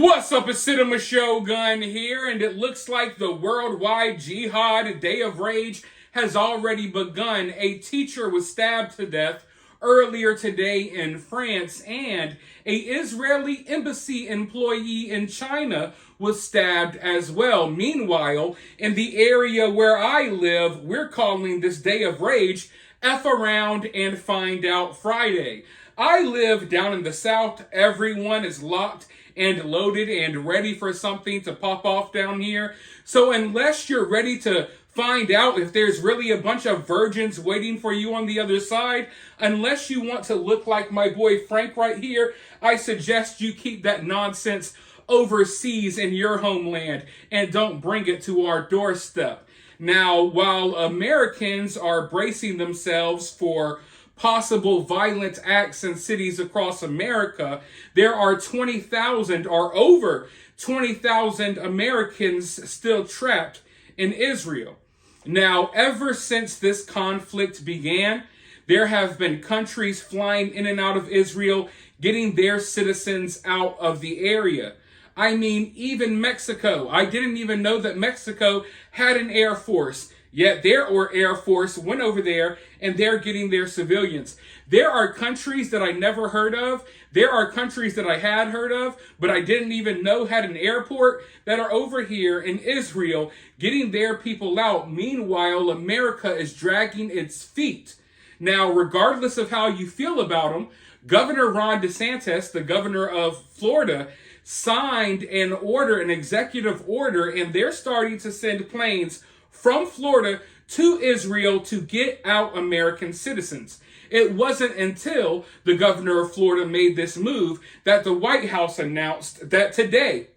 What's up, it's Cinema Shogun here, and it looks like the worldwide jihad day of rage has already begun. A teacher was stabbed to death earlier today in France, and a Israeli embassy employee in China was stabbed as well. Meanwhile, in the area where I live, we're calling this day of rage F Around and Find Out Friday. I live down in the south. Everyone is locked and loaded and ready for something to pop off down here. So unless you're ready to find out if there's really a bunch of virgins waiting for you on the other side, unless you want to look like my boy Frank right here, I suggest you keep that nonsense overseas in your homeland and don't bring it to our doorstep. Now, while Americans are bracing themselves for possible violent acts in cities across America, there are 20,000 or over 20,000 Americans still trapped in Israel. Now, ever since this conflict began, there have been countries flying in and out of Israel, getting their citizens out of the area. I mean, even Mexico. I didn't even know that Mexico had an air force. Yet their Air Force went over there and they're getting their civilians. There are countries that I never heard of. There are countries that I had heard of, but I didn't even know had an airport that are over here in Israel getting their people out. Meanwhile, America is dragging its feet. Now, regardless of how you feel about them, Governor Ron DeSantis, the governor of Florida, signed an executive order, and they're starting to send planes from Florida to Israel to get out American citizens. It wasn't until the governor of Florida made this move that the White House announced that today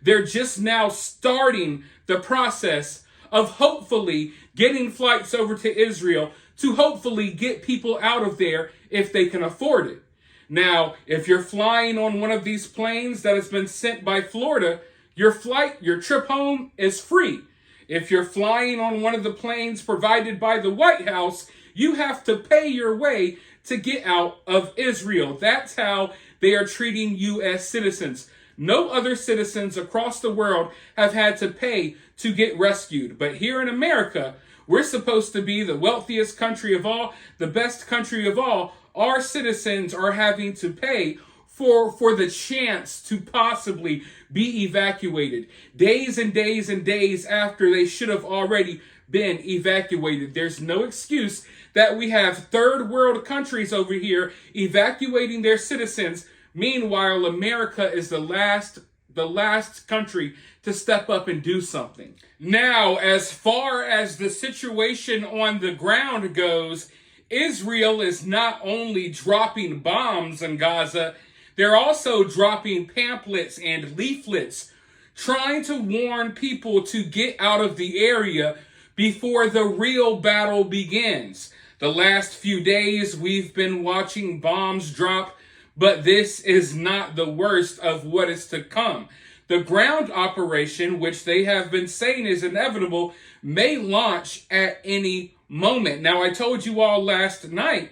they're just now starting the process of hopefully getting flights over to Israel to hopefully get people out of there if they can afford it. Now, if you're flying on one of these planes that has been sent by Florida, your trip home is free. If you're flying on one of the planes provided by the White House, you have to pay your way to get out of Israel. That's how they are treating U.S. citizens. No other citizens across the world have had to pay to get rescued. But here in America, we're supposed to be the wealthiest country of all, the best country of all. Our citizens are having to pay for the chance to possibly be evacuated. Days and days and days after they should have already been evacuated. There's no excuse that we have third world countries over here evacuating their citizens. Meanwhile, America is the last country to step up and do something. Now, as far as the situation on the ground goes, Israel is not only dropping bombs in Gaza, they're also dropping pamphlets and leaflets trying to warn people to get out of the area before the real battle begins. The last few days we've been watching bombs drop, but this is not the worst of what is to come. The ground operation, which they have been saying is inevitable, may launch at any moment. Now, I told you all last night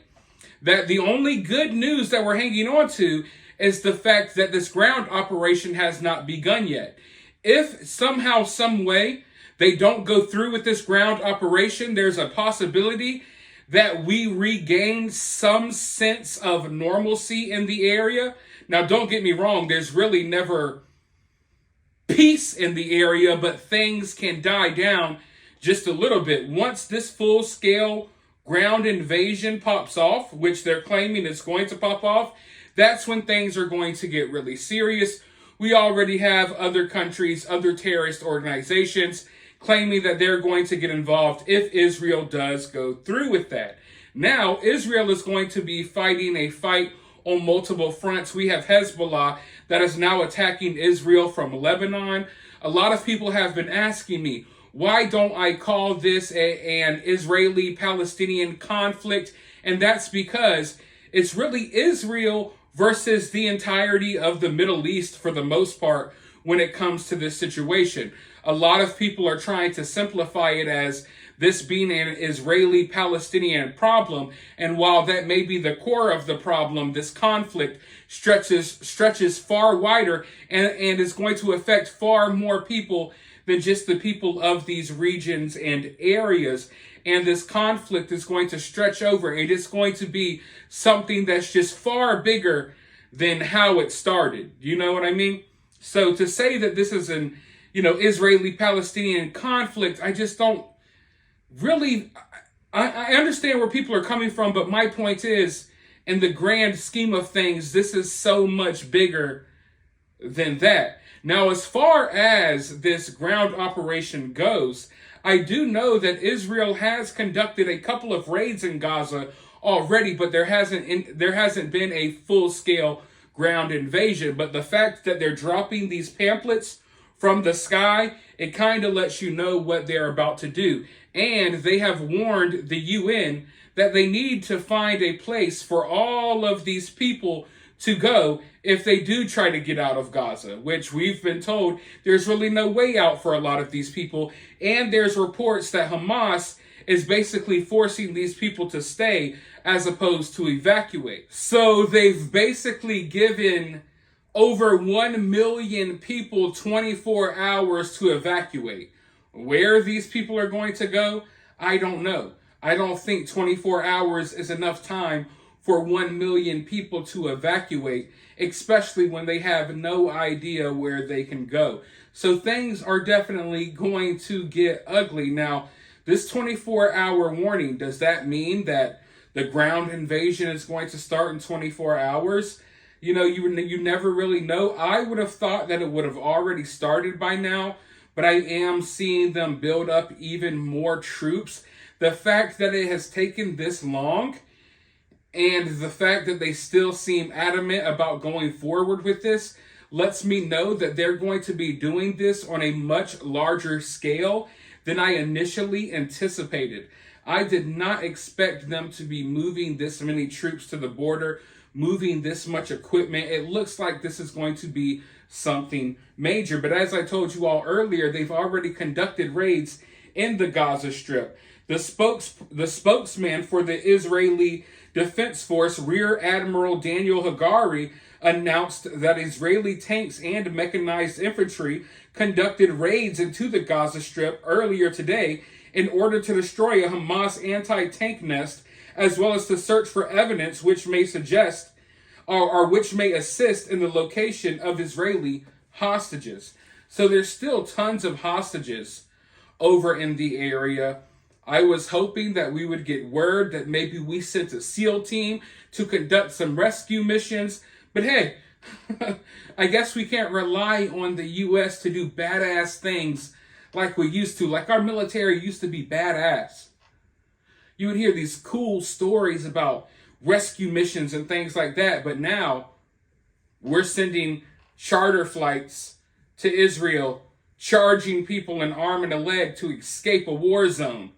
that the only good news that we're hanging on to is the fact that this ground operation has not begun yet. If somehow, some way, they don't go through with this ground operation, there's a possibility that we regain some sense of normalcy in the area. Now, don't get me wrong, there's really never peace in the area, but things can die down just a little bit. Once this full-scale ground invasion pops off, which they're claiming is going to pop off, that's when things are going to get really serious. We already have other countries, other terrorist organizations claiming that they're going to get involved if Israel does go through with that. Now, Israel is going to be fighting a fight on multiple fronts. We have Hezbollah that is now attacking Israel from Lebanon. A lot of people have been asking me, why don't I call this an Israeli-Palestinian conflict? And that's because it's really Israel versus the entirety of the Middle East for the most part when it comes to this situation. A lot of people are trying to simplify it as this being an Israeli-Palestinian problem. And while that may be the core of the problem, this conflict stretches far wider and is going to affect far more people than just the people of these regions and areas. And this conflict is going to stretch over, and it's going to be something that's just far bigger than how it started. You know what I mean? So to say that this is an, Israeli-Palestinian conflict, I just don't really, I understand where people are coming from, but my point is, in the grand scheme of things, this is so much bigger than that. Now, as far as this ground operation goes, I do know that Israel has conducted a couple of raids in Gaza already, but there hasn't been a full-scale ground invasion. But the fact that they're dropping these pamphlets from the sky, it kind of lets you know what they're about to do. And they have warned the UN that they need to find a place for all of these people to go if they do try to get out of Gaza, which we've been told there's really no way out for a lot of these people. And there's reports that Hamas is basically forcing these people to stay as opposed to evacuate. So they've basically given over 1 million people 24 hours to evacuate. Where these people are going to go, I don't know. I don't think 24 hours is enough time for 1 million people to evacuate, especially when they have no idea where they can go. So things are definitely going to get ugly. Now, this 24-hour warning, does that mean that the ground invasion is going to start in 24 hours? You never really know. I would have thought that it would have already started by now, but I am seeing them build up even more troops. The fact that it has taken this long, and the fact that they still seem adamant about going forward with this, lets me know that they're going to be doing this on a much larger scale than I initially anticipated. I did not expect them to be moving this many troops to the border, moving this much equipment. It looks like this is going to be something major. But as I told you all earlier, they've already conducted raids in the Gaza Strip. The spokesman for the Israeli Defense Force, Rear Admiral Daniel Hagari, announced that Israeli tanks and mechanized infantry conducted raids into the Gaza Strip earlier today in order to destroy a Hamas anti-tank nest, as well as to search for evidence which may suggest or which may assist in the location of Israeli hostages. So there's still tons of hostages over in the area. I was hoping that we would get word that maybe we sent a SEAL team to conduct some rescue missions. But hey, I guess we can't rely on the U.S. to do badass things like we used to. Like our military used to be badass. You would hear these cool stories about rescue missions and things like that. But now we're sending charter flights to Israel, charging people an arm and a leg to escape a war zone.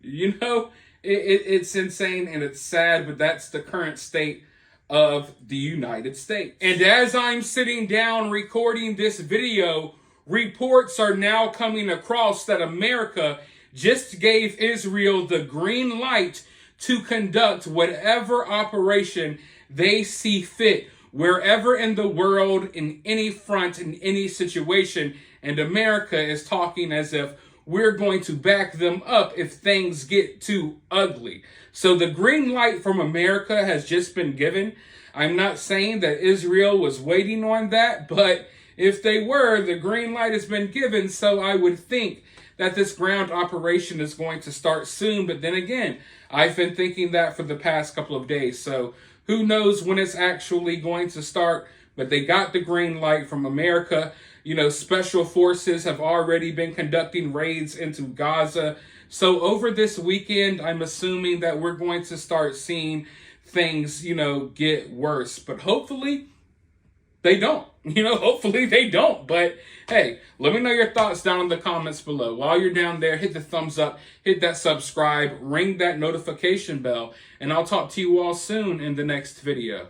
It's insane and it's sad, but that's the current state of the United States. And as I'm sitting down recording this video, reports are now coming across that America just gave Israel the green light to conduct whatever operation they see fit, wherever in the world, in any front, in any situation. And America is talking as if we're going to back them up if things get too ugly. So the green light from America has just been given. I'm not saying that Israel was waiting on that, but if they were, the green light has been given. So I would think that this ground operation is going to start soon. But then again, I've been thinking that for the past couple of days. So who knows when it's actually going to start, but they got the green light from America. Special forces have already been conducting raids into Gaza. So over this weekend, I'm assuming that we're going to start seeing things, get worse. But hopefully they don't. Hopefully they don't. But hey, let me know your thoughts down in the comments below. While you're down there, hit the thumbs up, hit that subscribe, ring that notification bell, and I'll talk to you all soon in the next video.